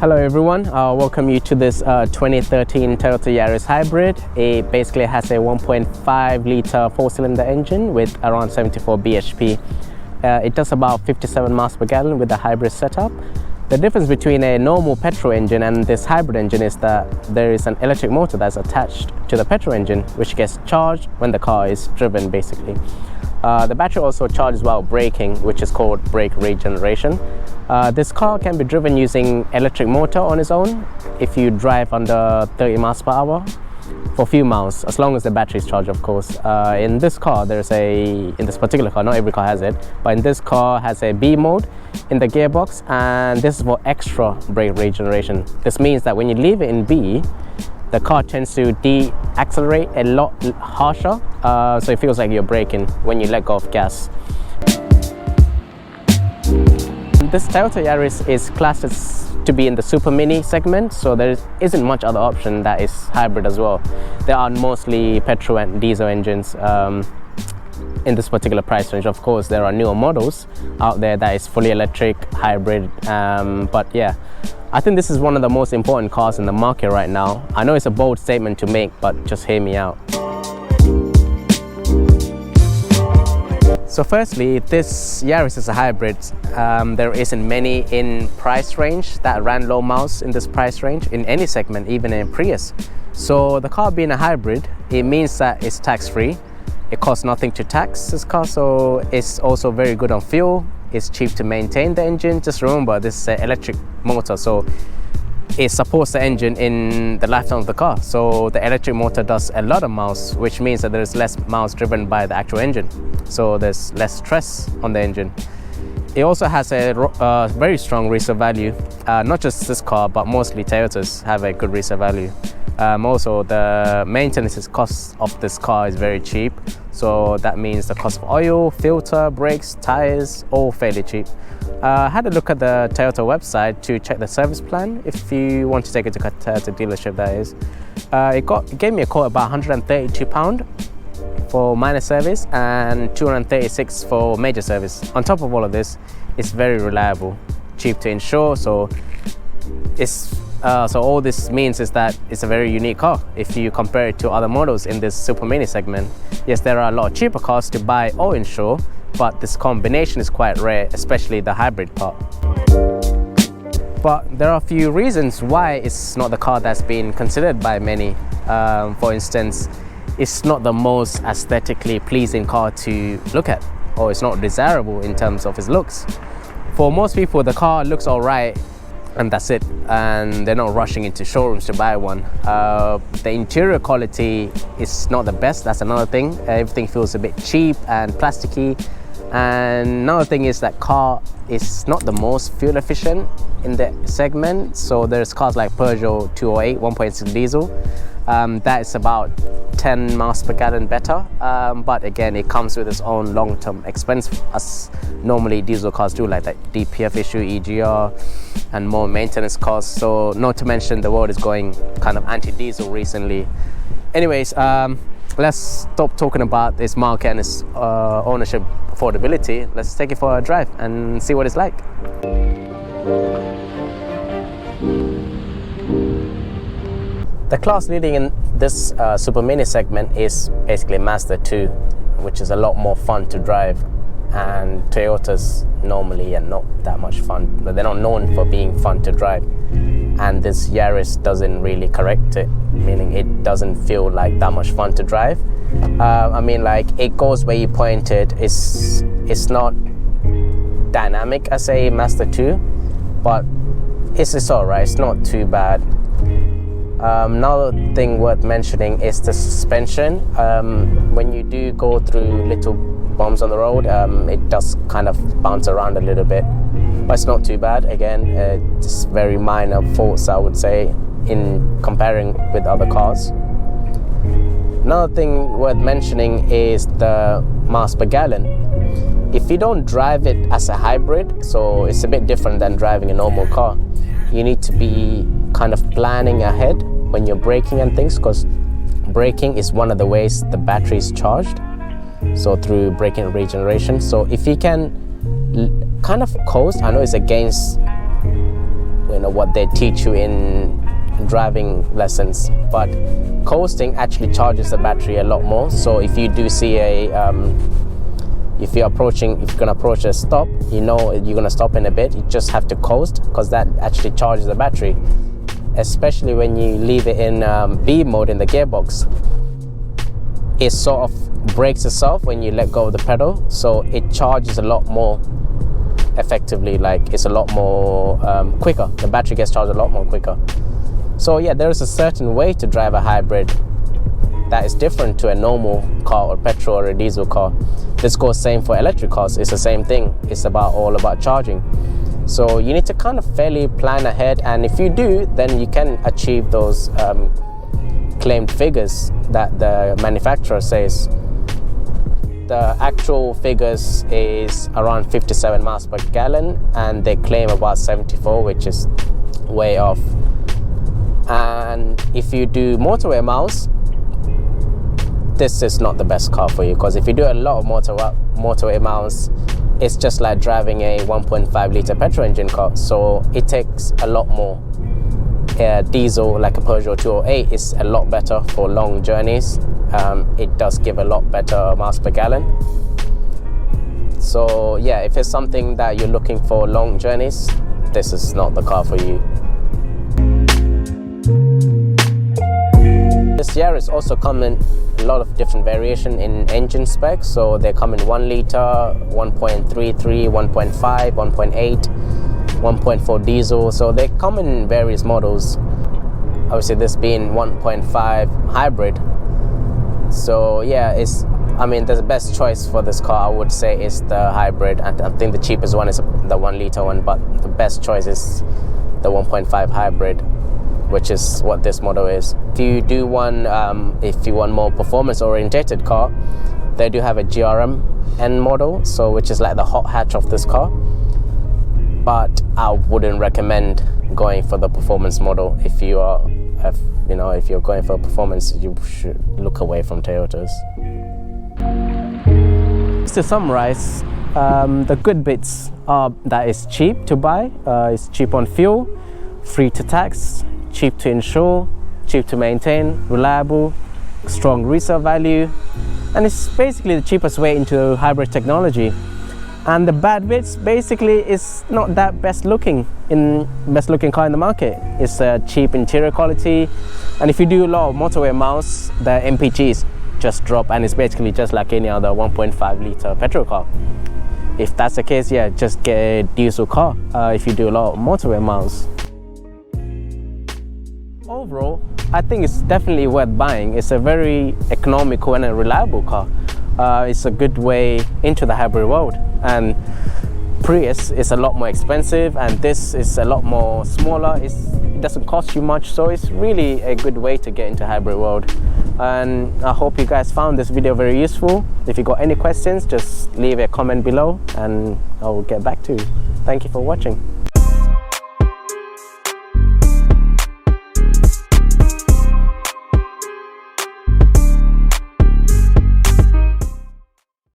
Hello everyone, welcome you to this 2013 Toyota Yaris Hybrid. It basically has a 1.5 litre 4-cylinder engine with around 74 bhp. It does about 57 miles per gallon with the hybrid setup. The difference between a normal petrol engine and this hybrid engine is that there is an electric motor that's attached to the petrol engine, which gets charged when the car is driven basically. The battery also charges while braking, which is called brake regeneration. This car can be driven using electric motor on its own if you drive under 30 miles per hour for a few miles, as long as the battery is charged, of course. In this particular car, not every car has it, but in this car has a B mode in the gearbox, and this is for extra brake regeneration. This means that when you leave it in B, the car tends to de-accelerate a lot harsher, so it feels like you're braking when you let go of gas. This Toyota Yaris is classed as to be in the supermini segment, so there isn't much other option that is hybrid as well. There are mostly petrol and diesel engines in this particular price range. Of course, there are newer models out there that is fully electric, hybrid, but yeah, I think this is one of the most important cars in the market right now. I know it's a bold statement to make, but just hear me out. So firstly, this Yaris is a hybrid. There isn't many in price range that ran low miles in this price range in any segment, even in Prius. So the car being a hybrid, it means that it's tax-free. It costs nothing to tax this car, so it's also very good on fuel. It's cheap to maintain the engine. Just remember, this is an electric motor, so it supports the engine in the lifetime of the car. So the electric motor does a lot of miles, which means that there's less miles driven by the actual engine. So there's less stress on the engine. It also has a very strong resale value. Not just this car, but mostly Toyotas have a good resale value. Also, the maintenance cost of this car is very cheap. So that means the cost of oil, filter, brakes, tires, all fairly cheap. I had a look at the Toyota website to check the service plan if you want to take it to Toyota dealership, that is. It gave me a quote about £132 for minor service and £236 for major service. On top of all of this, it's very reliable, cheap to insure, so all this means is that it's a very unique car if you compare it to other models in this super mini segment. Yes, there are a lot cheaper cars to buy or insure, but this combination is quite rare, especially the hybrid part. But there are a few reasons why it's not the car that's been considered by many. For instance, it's not the most aesthetically pleasing car to look at, or it's not desirable in terms of its looks. For most people, the car looks alright and that's it, and they're not rushing into showrooms to buy one. The interior quality is not the best, that's another thing. Everything feels a bit cheap and plasticky. And another thing is that car is not the most fuel efficient in the segment. So there's cars like Peugeot 208 1.6 diesel that is about 10 miles per gallon better, but again, it comes with its own long-term expense, as normally diesel cars do, like that DPF issue, EGR, and more maintenance costs. So not to mention the world is going kind of anti-diesel recently. Anyways, let's stop talking about this market and its ownership affordability. Let's take it for a drive and see what it's like. The class leading in this super mini segment is basically Mazda 2, which is a lot more fun to drive, and Toyotas normally are not that much fun, but they're not known for being fun to drive, and this Yaris doesn't really correct it, meaning it doesn't feel like that much fun to drive. I mean, like, it goes where you pointed. It's not dynamic as a Mazda 2, but it's alright, it's not too bad. Another thing worth mentioning is the suspension. When you do go through little bumps on the road, it does kind of bounce around a little bit, but it's not too bad. Again, just very minor faults, I would say, in comparing with other cars. Another thing worth mentioning is the miles per gallon. If you don't drive it as a hybrid, so it's a bit different than driving a normal car, you need to be kind of planning ahead when you're braking and things, because braking is one of the ways the battery is charged, so through braking regeneration. So if you can kind of coast, I know it's against what they teach you in driving lessons, but coasting actually charges the battery a lot more. So if you do see if you're going to approach a stop, you're going to stop in a bit, you just have to coast, because that actually charges the battery, especially when you leave it in B mode in the gearbox. It sort of brakes itself when you let go of the pedal, so it charges a lot more effectively, like it's a lot more quicker. The battery gets charged a lot more quicker. So yeah, there is a certain way to drive a hybrid that is different to a normal car or petrol or a diesel car. This goes same for electric cars. It's the same thing. It's all about charging. So you need to kind of fairly plan ahead, and if you do, then you can achieve those claimed figures that the manufacturer says. The actual figures is around 57 miles per gallon, and they claim about 74, which is way off. And if you do motorway miles, this is not the best car for you, because if you do a lot of motorway miles, it's just like driving a 1.5 litre petrol engine car. So it takes a lot more. Diesel, like a Peugeot 208, is a lot better for long journeys. It does give a lot better miles per gallon. So yeah, if it's something that you're looking for long journeys, this is not the car for you. This Yaris also come in a lot of different variation in engine specs. So they come in 1 litre, 1.33, 1.5, 1.8, 1.4 diesel. So they come in various models. Obviously this being 1.5 hybrid. So yeah, the best choice for this car, I would say, is the hybrid. And I think the cheapest one is the 1 litre one, but the best choice is the 1.5 hybrid, which is what this model is. If you do if you want more performance orientated car, they do have a GRM N model, which is like the hot hatch of this car. But I wouldn't recommend going for the performance model. If you're going for performance, you should look away from Toyotas. Just to summarize, the good bits are that it's cheap to buy, it's cheap on fuel, free to tax, cheap to insure, cheap to maintain, reliable, strong resale value, and it's basically the cheapest way into hybrid technology. And the bad bits, basically, is not that best looking car in the market. It's a cheap interior quality, and if you do a lot of motorway miles, the MPGs just drop, and it's basically just like any other 1.5 litre petrol car. If that's the case, yeah, just get a diesel car if you do a lot of motorway miles. Overall, I think it's definitely worth buying. It's a very economical and a reliable car. It's a good way into the hybrid world. And Prius is a lot more expensive, and this is a lot more smaller. It doesn't cost you much, so it's really a good way to get into hybrid world. And I hope you guys found this video very useful. If you got any questions, just leave a comment below and I will get back to you. Thank you for watching.